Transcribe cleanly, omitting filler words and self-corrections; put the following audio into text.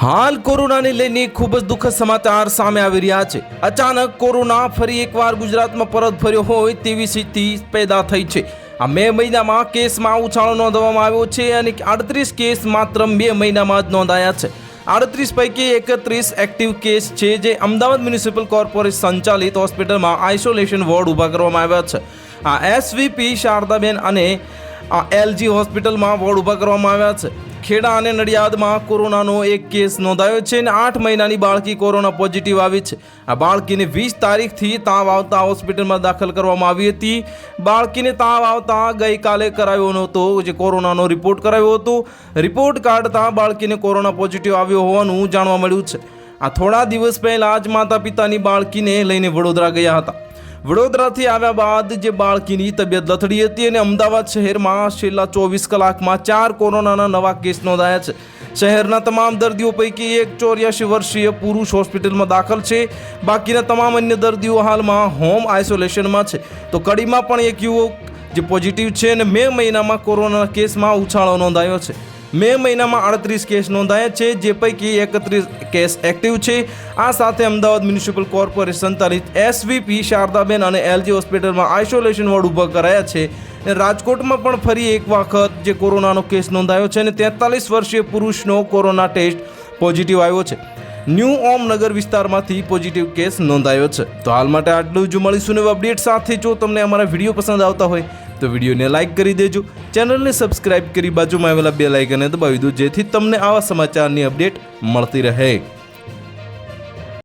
હાલ કોરોનાને લઈને ખૂબ જ દુઃખદ સમાચાર સામે આવી રહ્યા છે। અચાનક કોરોના ફરી એકવાર ગુજરાતમાં પરત ફર્યો હોય તેવી સ્થિતિ પેદા થઈ છે। આ મે મહિનામાં કેસમાં ઉછાળો નોંધવામાં આવ્યો છે અને 38 કેસ માત્ર 2 મહિનામાં જ નોંધાયા છે। 38 પૈકી 31 એક્ટિવ કેસ છે, જે અમદાવાદ મ્યુનિસિપલ કોર્પોરેશન સંચાલિત હોસ્પિટલમાં આઇસોલેશન વોર્ડ ઊભા કરવામાં આવ્યા છે। આ એસવીપી શારદાબેન અને એલજી હોસ્પિટલમાં વોર્ડ ઊભા કરવામાં આવ્યા છે। ખેડા અને નડિયાદમાં કોરોનાનો એક કેસ નોંધાયો છે અને 8 મહિનાની બાળકી કોરોના પોઝિટિવ આવી છે। આ બાળકીને 20 તારીખથી તાવ આવતા હોસ્પિટલમાં દાખલ કરવામાં આવી હતી। બાળકીને તાવ આવતા ગઈકાલે કરાવ્યો નહોતો, જે કોરોનાનો રિપોર્ટ કરાવ્યો હતો। રિપોર્ટ કાઢતા બાળકીને કોરોના પોઝિટિવ આવ્યો હોવાનું જાણવા મળ્યું છે। આ થોડા દિવસ પહેલા જ માતા પિતાની બાળકીને લઈને વડોદરા ગયા હતા। વડોદરાથી આવ્યા બાદ જે બાળકીની તબિયત લથડી હતી અને અમદાવાદ શહેરમાં છેલ્લા 24 કલાકમાં 4 કોરોનાના નવા કેસ નોંધાયા છે। શહેરના તમામ દર્દીઓ પૈકી એક 84 વર્ષીય પુરુષ હોસ્પિટલમાં દાખલ છે। બાકીના તમામ અન્ય દર્દીઓ હાલમાં હોમ આઇસોલેશનમાં છે। તો કડીમાં પણ એક યુવક જે પોઝિટિવ છે અને મે મહિનામાં કોરોનાના કેસમાં ઉછાળો નોંધાયો છે। મે મહિનામાં 38 કેસ નોંધાયા છે, જે પૈકી 31 કેસ એક્ટિવ છે। આ સાથે અમદાવાદ મ્યુનિસિપલ કોર્પોરેશન સંચાલિત એસવીપી શારદાબેન અને એલજી હોસ્પિટલમાં આઇસોલેશન વોર્ડ ઊભા કરાયા છે। રાજકોટમાં પણ ફરી એક વખત જે કોરોનાનો કેસ નોંધાયો છે અને 43 વર્ષીય પુરુષનો કોરોના ટેસ્ટ પોઝિટિવ આવ્યો છે। ન્યૂ ઓમનગર વિસ્તારમાંથી પોઝિટિવ કેસ નોંધાયો છે। તો હાલ માટે આટલું જ, મળીશું નવા અપડેટ સાથે। જો તમને અમારા વિડીયો પસંદ આવતા હોય તો વિડીયોને લાઇક કરી દેજો, ચેનલને સબસ્ક્રાઇબ કરી બાજુમાં આવેલા બેલ આઇકનને દબાવી દો, જેથી તમને આવા સમાચારની અપડેટ મળતી રહે।